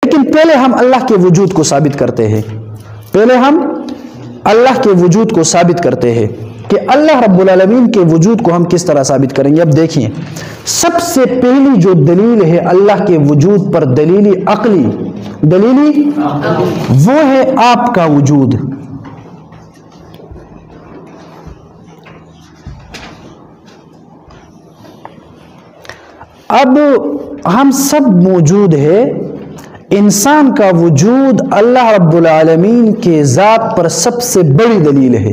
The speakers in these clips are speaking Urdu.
لیکن پہلے ہم اللہ کے وجود کو ثابت کرتے ہیں، پہلے ہم اللہ کے وجود کو ثابت کرتے ہیں کہ اللہ رب العالمین کے وجود کو ہم کس طرح ثابت کریں گے۔ اب دیکھیں، سب سے پہلی جو دلیل ہے اللہ کے وجود پر، دلیل عقلی، وہ ہے آپ کا وجود۔ اب ہم سب موجود ہیں، انسان کا وجود اللہ رب العالمین کے ذات پر سب سے بڑی دلیل ہے،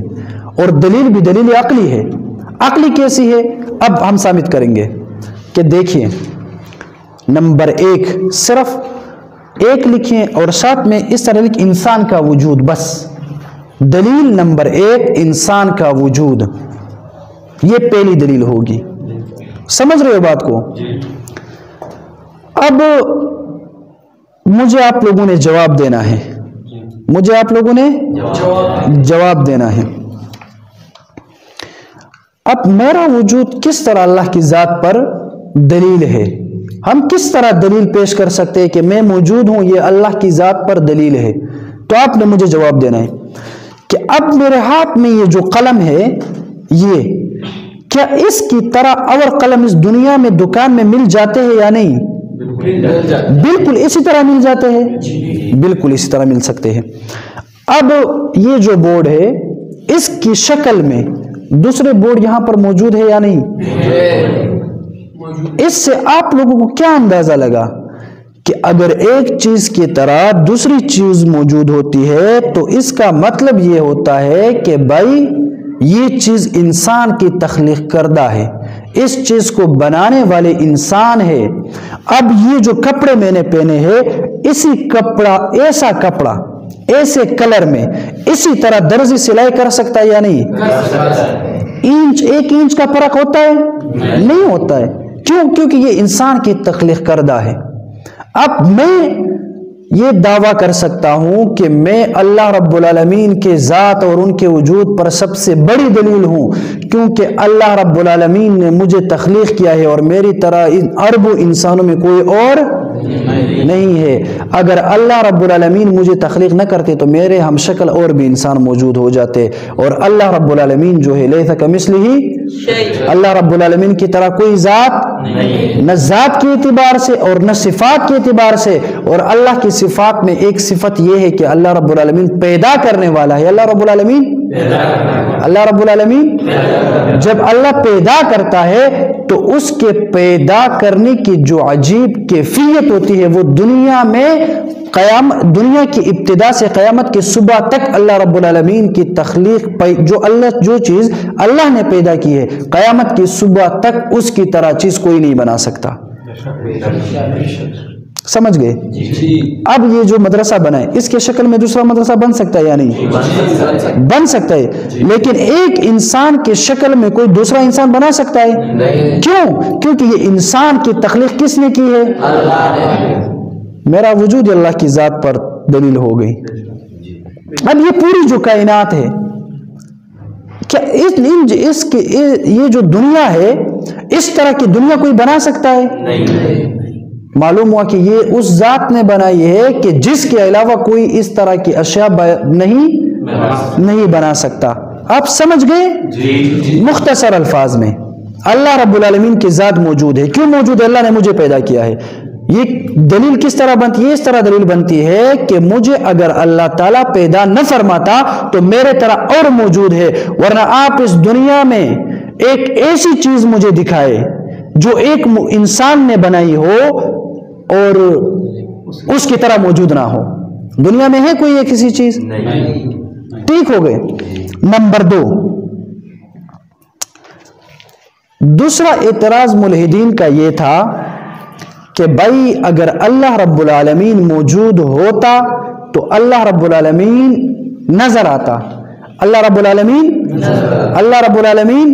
اور دلیل بھی دلیل عقلی ہے۔ عقلی کیسی ہے؟ اب ہم ثابت کریں گے کہ دیکھیں، نمبر 1 صرف 1 لکھیں اور ساتھ میں اس طرح لکھ انسان کا وجود، بس دلیل نمبر 1 انسان کا وجود، یہ پہلی دلیل ہوگی۔ سمجھ رہے ہو بات کو؟ اب مجھے آپ لوگوں نے جواب دینا ہے، مجھے آپ لوگوں نے جواب دینا ہے۔ اب میرا وجود کس طرح اللہ کی ذات پر دلیل ہے؟ ہم کس طرح دلیل پیش کر سکتے ہیں کہ میں موجود ہوں، یہ اللہ کی ذات پر دلیل ہے؟ تو آپ نے مجھے جواب دینا ہے کہ اب میرے ہاتھ میں یہ جو قلم ہے، یہ کیا اس کی طرح اور قلم اس دنیا میں دکان میں مل جاتے ہیں یا نہیں؟ بالکل اسی طرح مل جاتے ہیں، بالکل اسی طرح مل سکتے ہیں۔ اب یہ جو بورڈ ہے، اس کی شکل میں دوسرے بورڈ یہاں پر موجود ہے یا نہیں؟ اس سے آپ لوگوں کو کیا اندازہ لگا کہ اگر ایک چیز کی طرح دوسری چیز موجود ہوتی ہے تو اس کا مطلب یہ ہوتا ہے کہ بھائی یہ چیز انسان کی تخلیق کردہ ہے، اس چیز کو بنانے والے انسان ہے۔ اب یہ جو کپڑے میں نے پہنے ہیں، اسی کپڑا، ایسا کپڑا، ایسے کلر میں اسی طرح درزی سلائی کر سکتا ہے یا نہیں؟ انچ، 1 انچ کا فرق ہوتا ہے؟ نہیں ہوتا ہے۔ کیوں؟ کیونکہ یہ انسان کی تخلیق کردہ ہے۔ اب میں یہ دعویٰ کر سکتا ہوں کہ میں اللہ رب العالمین کے ذات اور ان کے وجود پر سب سے بڑی دلیل ہوں، کیونکہ اللہ رب العالمین نے مجھے تخلیق کیا ہے اور میری طرح اربوں انسانوں میں کوئی اور نہیں ہے۔ اگر اللہ رب العالمین مجھے تخلیق نہ کرتے تو میرے ہم شکل اور بھی انسان موجود ہو جاتے، اور اللہ رب العالمین جو ہے لیس کمثلہ، اللہ رب العالمین کی طرح کوئی ذات نہ ذات کے اعتبار سے اور نہ صفات کے اعتبار سے۔ اور اللہ کی صفات میں ایک صفت یہ ہے کہ اللہ رب العالمین پیدا کرنے والا ہے۔ اللہ رب العالمین جب اللہ پیدا کرتا ہے تو اس کے پیدا کرنے کی جو عجیب کیفیت ہوتی ہے، وہ دنیا میں دنیا کی ابتدا سے قیامت کی صبح تک اللہ رب العالمین کی تخلیق، جو چیز اللہ نے پیدا کی ہے، قیامت کی صبح تک اس کی طرح چیز کوئی نہیں بنا سکتا۔ سمجھ گئے؟ اب یہ جو مدرسہ بنا ہے، اس کے شکل میں دوسرا مدرسہ بن سکتا ہے یا نہیں؟ بن سکتا ہے، لیکن ایک انسان کے شکل میں کوئی دوسرا انسان بنا سکتا ہے؟ کیوں؟ کیونکہ یہ انسان کی تخلیق کس نے کی ہے؟ میرا وجود اللہ کی ذات پر دلیل ہو گئی۔ اب یہ پوری جو کائنات ہے، کیا یہ جو دنیا ہے، اس طرح کی دنیا کوئی بنا سکتا ہے؟ معلوم ہوا کہ یہ اس ذات نے بنائی ہے کہ جس کے علاوہ کوئی اس طرح کی اشیاء نہیں بنا سکتا۔ آپ سمجھ گئے؟ مختصر الفاظ میں اللہ رب العالمین کی ذات موجود ہے۔ کیوں موجود ہے؟ اللہ نے مجھے پیدا کیا ہے۔ یہ دلیل کس طرح بنتی ہے؟ اس طرح دلیل بنتی ہے کہ مجھے اگر اللہ تعالیٰ پیدا نہ فرماتا تو میرے طرح اور موجود ہے، ورنہ آپ اس دنیا میں ایک ایسی چیز مجھے دکھائے جو ایک انسان نے بنائی ہو اور اس کی طرح موجود نہ ہو۔ دنیا میں ہے کوئی ایک کسی چیز؟ ٹھیک ہو گئے۔ نمبر 2، دوسرا اعتراض ملحدین کا یہ تھا کہ بھائی اگر اللہ رب العالمین موجود ہوتا تو اللہ رب العالمین نظر آتا۔ اللہ رب العالمین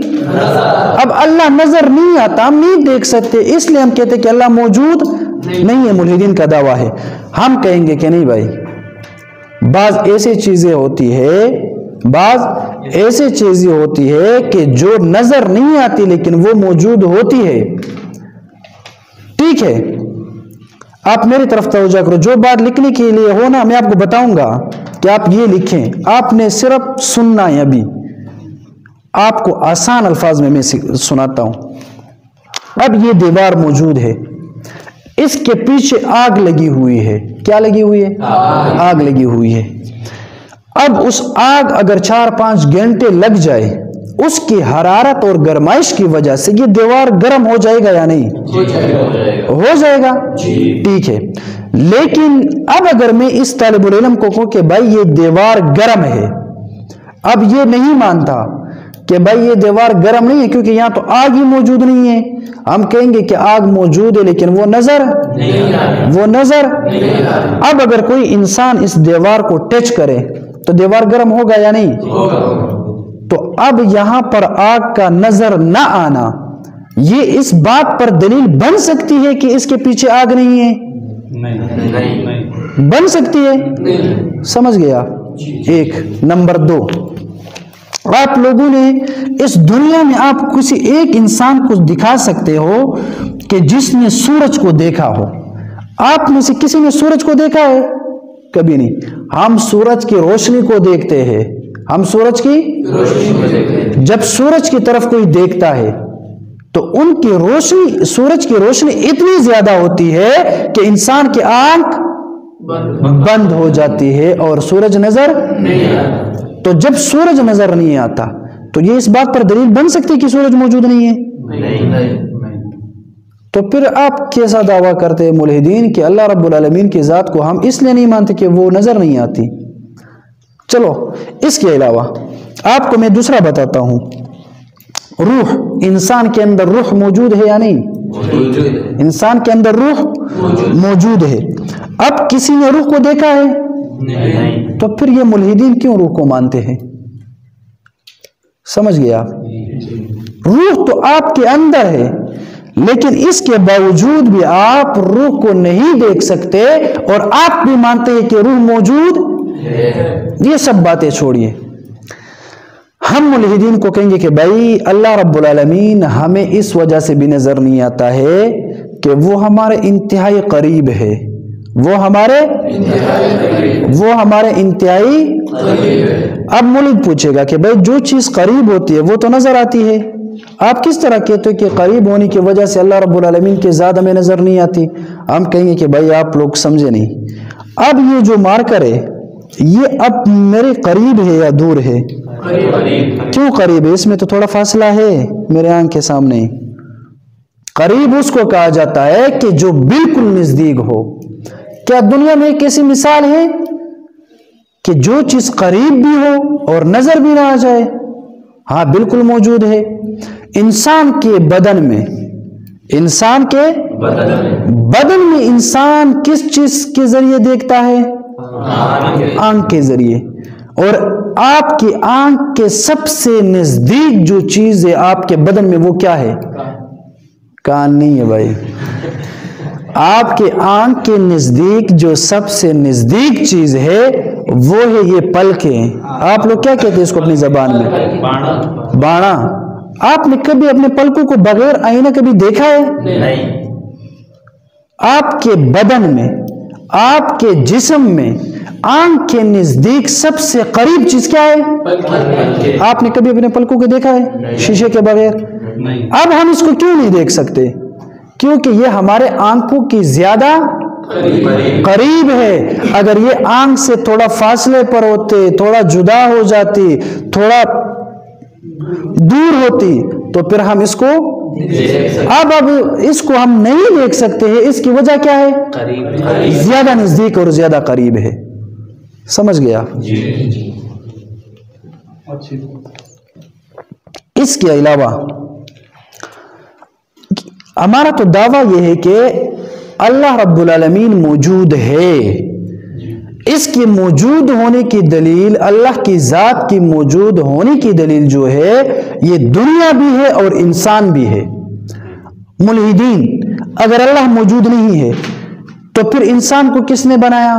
اب اللہ نظر نہیں آتا، ہم نہیں دیکھ سکتے، اس لیے ہم کہتے کہ اللہ موجود نہیں ہے۔ ملحدین کا دعویٰ ہے۔ ہم کہیں گے کہ نہیں بھائی، بعض ایسی چیزیں ہوتی ہے کہ جو نظر نہیں آتی لیکن وہ موجود ہوتی ہے۔ ٹھیک ہے، آپ میری طرف توجہ کرو، جو بات لکھنے کے لیے ہو نا میں آپ کو بتاؤں گا کہ آپ یہ لکھیں، آپ نے صرف سننا ہے۔ ابھی آپ کو آسان الفاظ میں سناتا ہوں۔ اب یہ دیوار موجود ہے، اس کے پیچھے آگ لگی ہوئی ہے۔ کیا لگی ہوئی ہے؟ آگ لگی ہوئی ہے۔ اب اس آگ اگر 4-5 گھنٹے لگ جائے، اس کی حرارت اور گرمائش کی وجہ سے یہ دیوار گرم ہو جائے گا یا نہیں؟ ہو جائے گا۔ ٹھیک ہے، لیکن اب اگر میں اس طالب العلم کو کہوں کہ بھائی یہ دیوار گرم ہے، اب یہ نہیں مانتا کہ بھائی یہ دیوار گرم نہیں ہے کیونکہ یہاں تو آگ ہی موجود نہیں ہے، ہم کہیں گے کہ آگ موجود ہے لیکن وہ نظر اب اگر کوئی انسان اس دیوار کو ٹچ کرے تو دیوار گرم ہوگا یا نہیں؟ تو اب یہاں پر آگ کا نظر نہ آنا یہ اس بات پر دلیل بن سکتی ہے کہ اس کے پیچھے آگ نہیں ہے؟ نہیں بن سکتی ہے۔ سمجھ گیا؟ ایک نمبر 2، آپ لوگوں نے اس دنیا میں آپ کسی ایک انسان کو دکھا سکتے ہو کہ جس نے سورج کو دیکھا ہو؟ آپ میں سے کسی نے سورج کو دیکھا ہے؟ کبھی نہیں۔ ہم سورج کی روشنی کو دیکھتے ہیں، ہم سورج کی جب سورج کی طرف کوئی دیکھتا ہے تو ان کی روشنی، سورج کی روشنی اتنی زیادہ ہوتی ہے کہ انسان کی آنکھ بند ہو جاتی ہے اور سورج نظر نہیں آتا۔ تو جب سورج نظر نہیں آتا تو یہ اس بات پر دلیل بن سکتی کہ سورج موجود نہیں ہے؟ تو پھر آپ کیسا دعویٰ کرتے ہیں ملحدین کہ اللہ رب العالمین کی ذات کو ہم اس لیے نہیں مانتے کہ وہ نظر نہیں آتی؟ چلو اس کے علاوہ آپ کو میں دوسرا بتاتا ہوں، روح، انسان کے اندر روح موجود ہے یا نہیں؟ انسان کے اندر روح موجود ہے۔ اب کسی نے روح کو دیکھا ہے؟ تو پھر یہ ملحدین کیوں روح کو مانتے ہیں؟ سمجھ گیا؟ روح تو آپ کے اندر ہے لیکن اس کے باوجود بھی آپ روح کو نہیں دیکھ سکتے اور آپ بھی مانتے ہیں کہ روح موجود ہے۔ یہ سب باتیں چھوڑیے، ہم ملحدین کو کہیں گے کہ بھائی اللہ رب العالمین ہمیں اس وجہ سے بھی نظر نہیں آتا ہے کہ وہ ہمارے انتہائی قریب ہے، وہ ہمارے انتہائی قریب ہے۔ اب ملحد پوچھے گا کہ بھائی جو چیز قریب ہوتی ہے وہ تو نظر آتی ہے، آپ کس طرح کہتے ہیں کہ قریب ہونے کی وجہ سے اللہ رب العالمین کی ذات ہمیں نظر نہیں آتی؟ ہم کہیں گے کہ بھائی آپ لوگ سمجھے نہیں۔ اب یہ جو مارکر ہے یہ اب میرے قریب ہے یا دور ہے؟ کیوں قریب ہے؟ اس میں تو تھوڑا فاصلہ ہے میرے آنکھ کے سامنے۔ قریب اس کو کہا جاتا ہے کہ جو بالکل نزدیک ہو۔ کیا دنیا میں ایک ایسی مثال ہے کہ جو چیز قریب بھی ہو اور نظر بھی نہ آ جائے؟ ہاں بالکل موجود ہے۔ انسان کے بدن میں انسان کس چیز کے ذریعے دیکھتا ہے؟ آنکھ کے ذریعے۔ اور آپ کی آنکھ کے سب سے نزدیک جو چیز ہے آپ کے بدن میں وہ کیا ہے؟ کان نہیں ہے بھائی، آپ کے آنکھ کے نزدیک جو سب سے نزدیک چیز ہے وہ ہے یہ پلکیں۔ آپ لوگ کیا کہتے ہیں اس کو اپنی زبان میں؟ باڑا۔ آپ نے کبھی اپنے پلکوں کو بغیر آئینہ کبھی دیکھا ہے؟ نہیں۔ آپ کے بدن میں، آپ کے جسم میں آنکھ کے نزدیک سب سے قریب چیز کیا ہے؟ آپ نے کبھی اپنے پلکوں کو دیکھا ہے شیشے کے بغیر؟ اب ہم اس کو کیوں نہیں دیکھ سکتے؟ کیونکہ یہ ہمارے آنکھوں کی زیادہ قریب ہے۔ اگر یہ آنکھ سے تھوڑا فاصلے پر ہوتے، تھوڑا جدا ہو جاتی، تھوڑا دور ہوتی تو پھر ہم اس کو اب اس کو ہم نہیں دیکھ سکتے ہیں۔ اس کی وجہ کیا ہے؟ زیادہ نزدیک اور زیادہ قریب ہے۔ سمجھ گیا؟ اس کے علاوہ ہمارا تو دعویٰ یہ ہے کہ اللہ رب العالمین موجود ہے۔ اس کی موجود ہونے کی دلیل، اللہ کی ذات کی موجود ہونے کی دلیل جو ہے یہ دنیا بھی ہے اور انسان بھی ہے۔ ملحدین اگر اللہ موجود نہیں ہے تو پھر انسان کو کس نے بنایا؟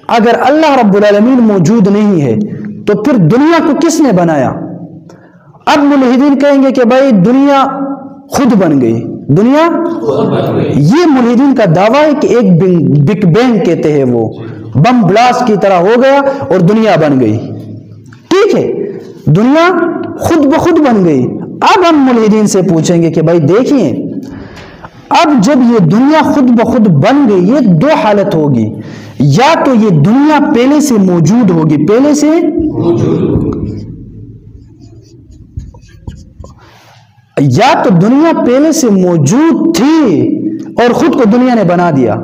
اگر اللہ رب العالمین موجود نہیں ہے تو پھر دنیا کو کس نے بنایا؟ اب ملحدین کہیں گے کہ بھائی دنیا خود بن گئی، دنیا یہ ملحدین کا دعویٰ ہے کہ ایک بگ بینگ کہتے ہیں وہ بم بلاسٹ کی طرح ہو گیا اور دنیا بن گئی. ٹھیک ہے, دنیا خود بخود بن گئی. اب ہم ملحدین سے پوچھیں گے کہ بھائی دیکھیے, اب جب یہ دنیا خود بخود بن گئی, یہ دو حالت ہوگی, یا تو یہ دنیا پہلے سے موجود ہوگی, پہلے سے یا تو دنیا پہلے سے موجود تھی اور خود کو دنیا نے بنا دیا.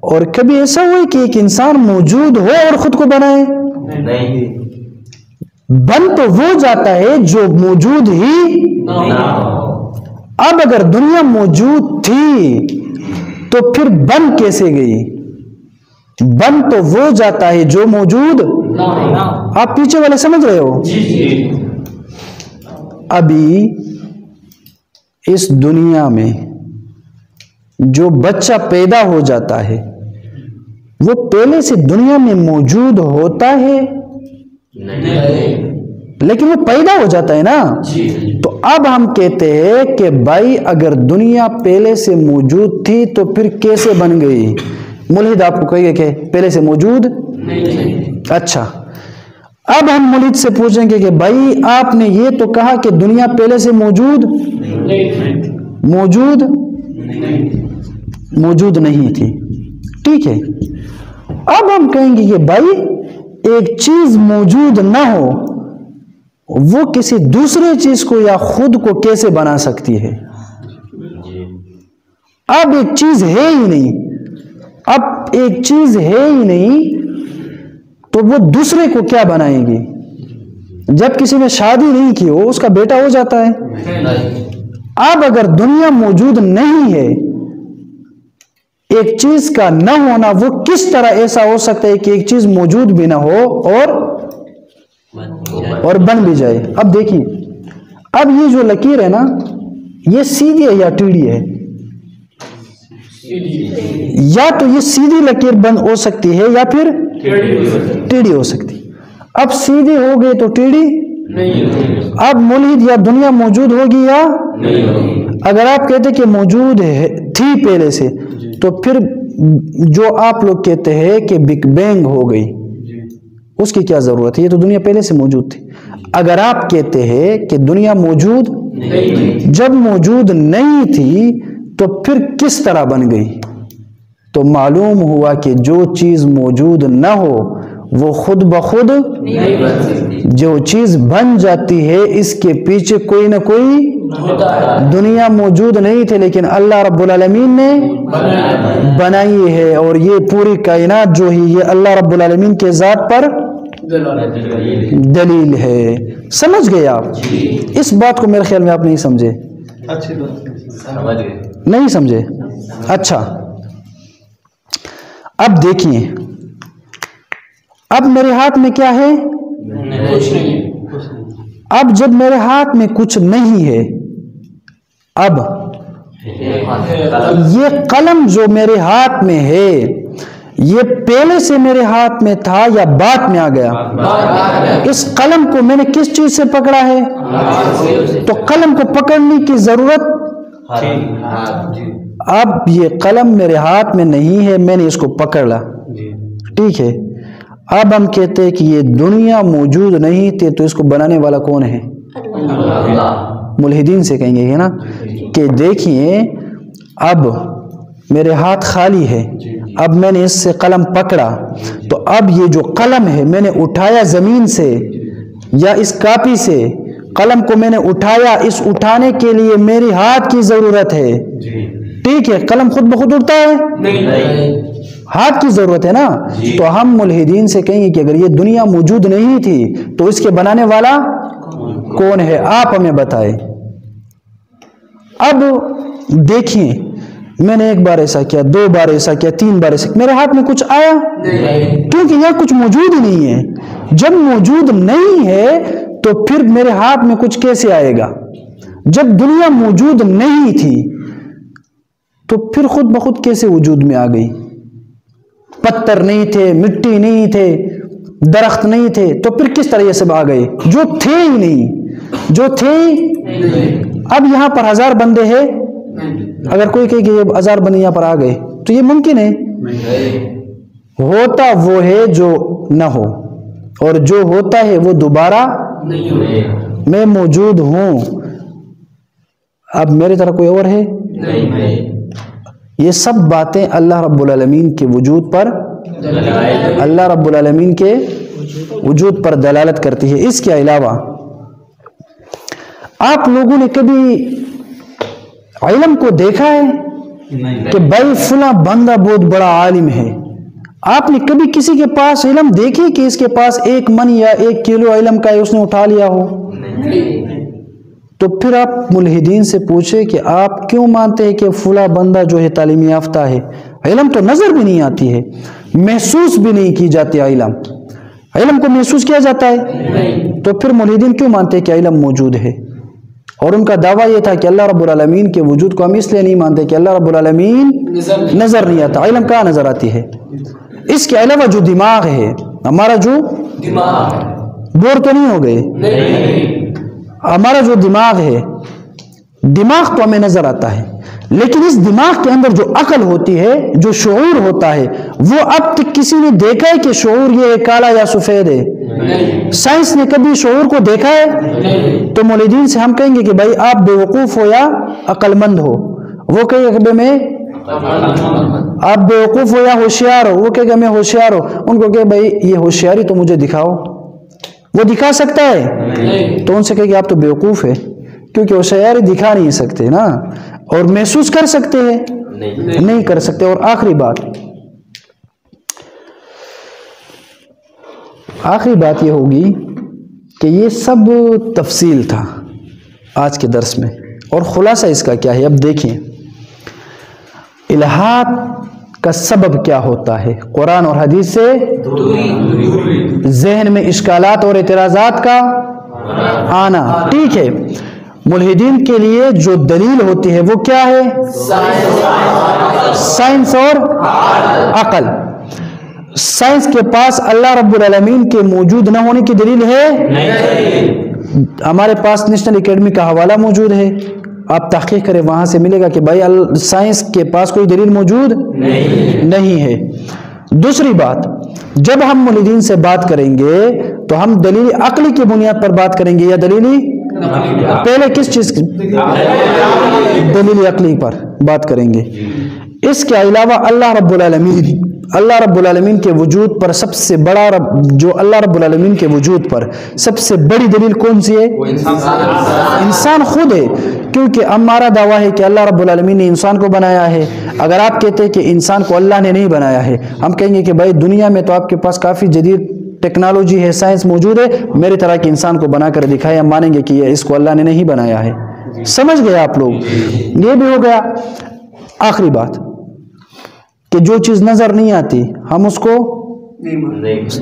اور کبھی ایسا ہوا کہ ایک انسان موجود ہو اور خود کو بنائے؟ نہیں. بن تو وہ جاتا ہے جو موجود ہی نہ ہو. اب اگر دنیا موجود تھی تو پھر بن کیسے گئی؟ بن تو وہ جاتا ہے جو موجود. آپ پیچھے والے سمجھ رہے ہو؟ ابھی اس دنیا میں جو بچہ پیدا ہو جاتا ہے وہ پہلے سے دنیا میں موجود ہوتا ہے؟ لیکن وہ پیدا ہو جاتا ہے نا. تو اب ہم کہتے ہیں کہ بھائی اگر دنیا پہلے سے موجود تھی تو پھر کیسے بن گئی؟ ملحد آپ کو کہے گا کہ پہلے سے موجود نہیں. اچھا, اب ہم ملحد سے پوچھیں گے کہ بھائی آپ نے یہ تو کہا کہ دنیا پہلے سے موجود نہیں تھی. ٹھیک ہے, اب ہم کہیں گے کہ بھائی ایک چیز موجود نہ ہو وہ کسی دوسرے چیز کو یا خود کو کیسے بنا سکتی ہے؟ اب ایک چیز ہے ہی نہیں, اب ایک چیز ہے ہی نہیں تو وہ دوسرے کو کیا بنائے گی؟ جب کسی نے شادی نہیں کی ہو اس کا بیٹا ہو جاتا ہے. اب اگر دنیا موجود نہیں ہے, ایک چیز کا نہ ہونا, وہ کس طرح ایسا ہو سکتا ہے کہ ایک چیز موجود بھی نہ ہو اور بن بھی جائے؟ اب دیکھیے, اب یہ جو لکیر ہے نا, یہ سیدھی ہے یا ٹیڑھی ہے؟ یا تو یہ سیدھی لکیر بند ہو سکتی ہے یا پھر ٹیڑھی ہو سکتی. اب سیدھی ہو گئی تو ٹیڑھی نہیں. اب ملحد یا دنیا موجود ہوگی یا نہیں؟ اگر آپ کہتے کہ موجود تھی پہلے سے تو پھر جو آپ لوگ کہتے ہیں کہ بگ بینگ ہو گئی, اس کی کیا ضرورت ہے؟ یہ تو دنیا پہلے سے موجود تھی. اگر آپ کہتے ہیں کہ دنیا موجود جب موجود نہیں تھی تو پھر کس طرح بن گئی؟ تو معلوم ہوا کہ جو چیز موجود نہ ہو وہ خود بخود نہیں بن سکتی. جو چیز بن جاتی ہے اس کے پیچھے کوئی نہ کوئی دنیا موجود نہیں تھے لیکن اللہ رب العالمین نے بنائی ہے. اور یہ پوری کائنات جو ہے یہ اللہ رب العالمین کے ذات پر دلیل ہے. سمجھ گئے آپ؟ اس بات کو میرے خیال میں آپ نہیں سمجھے. نہیں سمجھے؟ اچھا, اب دیکھیے, اب میرے ہاتھ میں کیا ہے؟ اب جب میرے ہاتھ میں کچھ نہیں ہے, اب یہ قلم جو میرے ہاتھ میں ہے یہ پہلے سے میرے ہاتھ میں تھا یا بعد میں آ گیا؟ اس قلم کو میں نے کس چیز سے پکڑا ہے؟ تو قلم کو پکڑنے کی ضرورت. اب یہ قلم میرے ہاتھ میں نہیں ہے, میں نے اس کو پکڑا. ٹھیک ہے, اب ہم کہتے ہیں کہ یہ دنیا موجود نہیں تھی تو اس کو بنانے والا کون ہے؟ ملحدین سے کہیں گے نا کہ دیکھیے اب میرے ہاتھ خالی ہے, اب میں نے اس سے قلم پکڑا تو اب یہ جو قلم ہے میں نے اٹھایا زمین سے یا اس کاپی سے, قلم کو میں نے اٹھایا, اس اٹھانے کے لیے میری ہاتھ کی ضرورت ہے. ٹھیک ہے, قلم خود بخود اٹھتا ہے؟ نہیں, ہاتھ کی ضرورت ہے نا. تو ہم ملحدین سے کہیں گے کہ اگر یہ دنیا موجود نہیں تھی تو اس کے بنانے والا کون ہے؟ آپ ہمیں بتائیں. اب دیکھیں, میں نے ایک بار ایسا کیا, 2 بار ایسا کیا, 3 بار ایسا, میرے ہاتھ میں کچھ آیا؟ کیونکہ یہاں کچھ موجود ہی نہیں ہے. جب موجود نہیں ہے تو پھر میرے ہاتھ میں کچھ کیسے آئے گا؟ جب دنیا موجود نہیں تھی تو پھر خود بخود کیسے وجود میں آ گئی؟ پتھر نہیں تھے, مٹی نہیں تھے, درخت نہیں تھے, تو پھر کس طرح یہ سب آ گئے جو تھے ہی نہیں, جو تھے اب یہاں پر 1000 بندے ہیں، اگر کوئی کہے کہ یہ 1000 بندے یہاں پر آ گئے تو یہ ممکن ہے؟ ہوتا وہ ہے جو نہ ہو، اور جو ہوتا ہے وہ دوبارہ میں موجود ہوں۔ اب میرے طرح کوئی اور ہے؟ یہ سب باتیں اللہ رب العالمین کے وجود پر دلالت کرتی ہے۔ اس کے علاوہ آپ لوگوں نے کبھی علم کو دیکھا ہے کہ بھائی فلاں بندہ بہت بڑا عالم ہے؟ آپ نے کبھی کسی کے پاس علم دیکھی کہ اس کے پاس 1 من یا 1 کلو علم کا اس نے اٹھا لیا ہو؟ تو پھر آپ ملحدین سے پوچھے کہ آپ کیوں مانتے ہیں کہ فلاں بندہ جو ہے تعلیم یافتہ ہے؟ علم تو نظر بھی نہیں آتی ہے، محسوس بھی نہیں کی جاتی۔ علم کو محسوس کیا جاتا ہے؟ تو پھر ملحدین کیوں مانتے ہیں کہ علم موجود ہے؟ اور ان کا دعویٰ یہ تھا کہ اللہ رب العالمین کے وجود کو ہم اس لیے نہیں مانتے کہ اللہ رب العالمین نظر نہیں آتا۔ علم کہاں نظر آتی ہے؟ اس کے علاوہ جو دماغ ہے ہمارا، جو بور تو نہیں ہو گئے؟ ہمارا جو دماغ ہے، دماغ تو ہمیں نظر آتا ہے، لیکن اس دماغ کے اندر جو عقل ہوتی ہے، جو شعور ہوتا ہے، وہ اب تک کسی نے دیکھا ہے کہ شعور یہ کالا یا سفید ہے؟ سائنس نے کبھی شعور کو دیکھا ہے؟ تو مولدین سے ہم کہیں گے کہ بھائی آپ بیوقوف ہو یا عقل مند ہو؟ وہ کہے گا کہ میں آپ بیوقوف ہو یا ہوشیار ہو؟ وہ کہے گا میں ہوشیار ہو۔ ان کو کہ بھائی یہ ہوشیاری تو مجھے دکھاؤ، وہ دکھا سکتا ہے؟ تو ان سے کہے کہ آپ تو بیوقوف ہے، کیونکہ ہوشیاری دکھا نہیں سکتے نا، اور محسوس کر سکتے ہیں؟ نہیں کر سکتے۔ اور آخری بات یہ ہوگی کہ یہ سب تفصیل تھا آج کے درس میں، اور خلاصہ اس کا کیا ہے؟ اب دیکھیں الہات کا سبب کیا ہوتا ہے؟ قرآن اور حدیث سے ذہن میں اشکالات اور اعتراضات کا آنا، ٹھیک ہے۔ ملحدین کے لیے جو دلیل ہوتی ہے وہ کیا ہے؟ سائنس اور عقل۔ سائنس کے پاس اللہ رب العالمین کے موجود نہ ہونے کی دلیل ہے؟ ہمارے پاس نیشنل اکیڈمی کا حوالہ موجود ہے، آپ تحقیق کریں، وہاں سے ملے گا کہ بھائی سائنس کے پاس کوئی دلیل موجود نہیں ہے۔ دوسری بات، جب ہم ملحدین سے بات کریں گے تو ہم دلیل عقلی کی بنیاد پر بات کریں گے یا دلیلی پہلے کس چیز کی؟ دلیل عقلی پر بات کریں گے۔ اس کے علاوہ اللہ رب العالمین کے وجود پر سب سے بڑا جو اللہ رب العالمین کے وجود پر سب سے بڑی دلیل کون سی ہے؟ انسان خود ہے، کیونکہ ہمارا دعویٰ ہے کہ اللہ رب العالمین نے انسان کو بنایا ہے۔ اگر آپ کہتے ہیں کہ انسان کو اللہ نے نہیں بنایا ہے، ہم کہیں گے کہ بھائی دنیا میں تو آپ کے پاس کافی جدید ٹیکنالوجی ہے، سائنس موجود ہے، میری طرح کے انسان کو بنا کر دکھائے، ہم مانیں گے کہ یہ اس کو اللہ نے نہیں بنایا ہے۔ سمجھ گئے آپ لوگ؟ یہ بھی ہو گیا۔ آخری بات کہ جو چیز نظر نہیں آتی ہم اس کو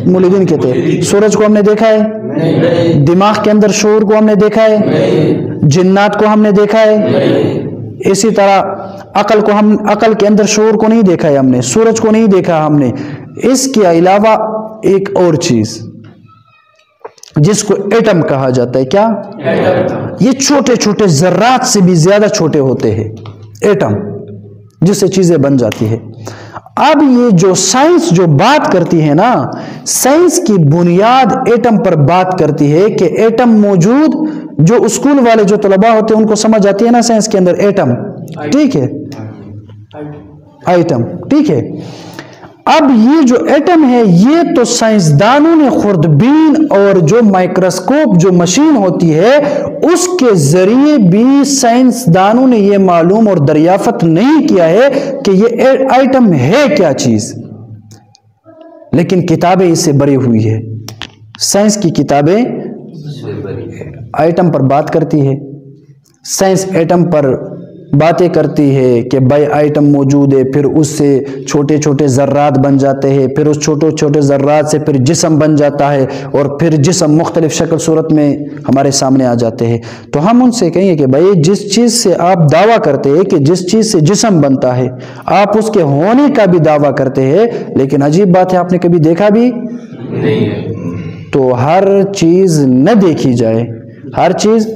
ملحدین کہتے ہیں۔ سورج کو ہم نے دیکھا ہے، دماغ کے اندر شعور کو ہم نے دیکھا ہے، جنات کو ہم نے دیکھا ہے، اسی طرح عقل کے اندر شعور کو نہیں دیکھا ہے ہم نے، سورج کو نہیں دیکھا ہم نے۔ اس کے علاوہ ایک اور چیز جس کو ایٹم کہا جاتا ہے، کیا؟ یہ چھوٹے چھوٹے ذرات سے بھی زیادہ چھوٹے ہوتے ہیں، ایٹم، جس سے چیزیں بن جاتی ہے۔ اب یہ جو سائنس جو بات کرتی ہے نا، سائنس کی بنیاد ایٹم پر بات کرتی ہے کہ ایٹم موجود، جو اسکول والے جو طلباء ہوتے ہیں ان کو سمجھ آتی ہے نا سائنس کے اندر ایٹم، ٹھیک ہے، ایٹم، ٹھیک ہے۔ اب یہ جو ایٹم ہے یہ تو سائنسدانوں نے خوردبین اور جو مائکروسکوپ جو مشین ہوتی ہے اس کے ذریعے بھی سائنسدانوں نے یہ معلوم اور دریافت نہیں کیا ہے کہ یہ ایٹم ہے کیا چیز، لیکن کتابیں اس سے بری ہوئی ہے۔ سائنس کی کتابیں ایٹم پر بات کرتی ہے، سائنس ایٹم پر باتیں کرتی ہے کہ بھائی ایٹم موجود ہے، پھر اس سے چھوٹے چھوٹے ذرات بن جاتے ہیں، پھر اس چھوٹے چھوٹے ذرات سے پھر جسم بن جاتا ہے، اور پھر جسم مختلف شکل صورت میں ہمارے سامنے آ جاتے ہیں۔ تو ہم ان سے کہیں گے کہ بھائی جس چیز سے آپ دعویٰ کرتے ہیں کہ جس چیز سے جسم بنتا ہے، آپ اس کے ہونے کا بھی دعویٰ کرتے ہیں، لیکن عجیب بات ہے آپ نے کبھی دیکھا بھی نہیں۔ تو ہر چیز نہ دیکھی جائے، ہر چیز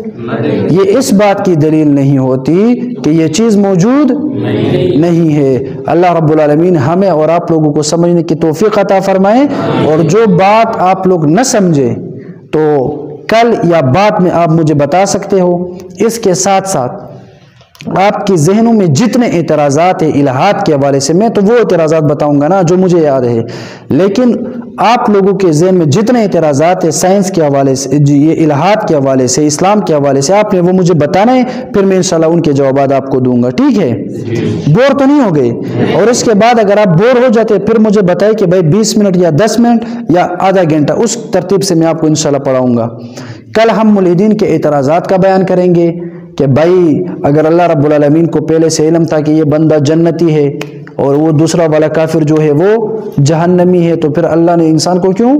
یہ اس بات کی دلیل نہیں ہوتی کہ یہ چیز موجود نہیں ہے۔ اللہ رب العالمین ہمیں اور آپ لوگوں کو سمجھنے کی توفیق عطا فرمائے، اور جو بات آپ لوگ نہ سمجھے تو کل یا بعد میں آپ مجھے بتا سکتے ہو۔ اس کے ساتھ ساتھ آپ کے ذہنوں میں جتنے اعتراضات ہیں الہات کے حوالے سے، میں تو وہ اعتراضات بتاؤں گا نا جو مجھے یاد ہے، لیکن آپ لوگوں کے ذہن میں جتنے اعتراضات ہیں سائنس کے حوالے سے، یہ الہات کے حوالے سے، اسلام کے حوالے سے، آپ نے وہ مجھے بتانا ہے، پھر میں انشاءاللہ ان کے جوابات آپ کو دوں گا، ٹھیک ہے؟ بور تو نہیں ہو گئے؟ اور اس کے بعد اگر آپ بور ہو جاتے پھر مجھے بتائیں کہ بھائی 20 منٹ یا 10 منٹ یا آدھا گھنٹہ، اس ترتیب سے میں آپ کو انشاءاللہ پڑھاؤں گا۔ کل ہم ملحدین کے اعتراضات کا بیان کریں گے کہ بھائی اگر اللہ رب العالمین کو پہلے سے علم تھا کہ یہ بندہ جنتی ہے اور وہ دوسرا والا کافر جو ہے وہ جہنمی ہے، تو پھر اللہ نے انسان کو کیوں؟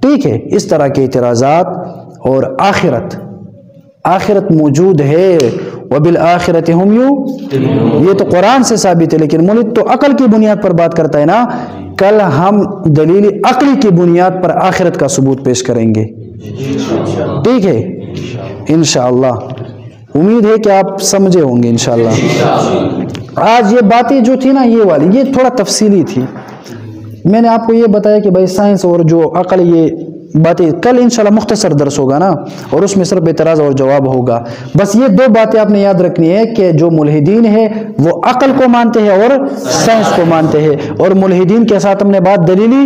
ٹھیک ہے، اس طرح کے اعتراضات۔ اور آخرت موجود ہے، وبالآخرۃ ہم یوقنون، یہ تو قرآن سے ثابت ہے، لیکن ملحد تو عقل کی بنیاد پر بات کرتا ہے نا۔ کل ہم دلیل عقلی کی بنیاد پر آخرت کا ثبوت پیش کریں گے، ٹھیک ہے؟ انشاءاللہ امید ہے کہ آپ سمجھے ہوں گے انشاءاللہ۔ آج یہ باتیں جو تھی نا یہ والی، یہ تھوڑا تفصیلی تھی۔ میں نے آپ کو یہ بتایا کہ بھائی سائنس اور جو عقل، یہ باتیں کل انشاءاللہ مختصر درس ہوگا نا، اور اس میں صرف اعتراض اور جواب ہوگا۔ بس یہ دو باتیں آپ نے یاد رکھنی ہے کہ جو ملحدین ہیں وہ عقل کو مانتے ہیں اور سائنس کو مانتے ہیں، اور ملحدین کے ساتھ ہم نے بات دلیلی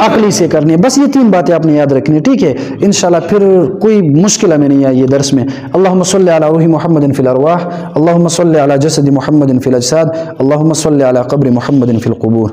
عقلی سے کرنی ہے۔ بس یہ تین باتیں آپ نے یاد رکھنی ہے، ٹھیک ہے؟ انشاءاللہ پھر کوئی مشکل ہمیں نہیں آئی ہے درس میں۔ اللہم صلی علی روح محمد فی الارواح، اللہم صلی علی جسد محمد فی الاجساد، اللہم صلی علی قبر محمد فی القبور۔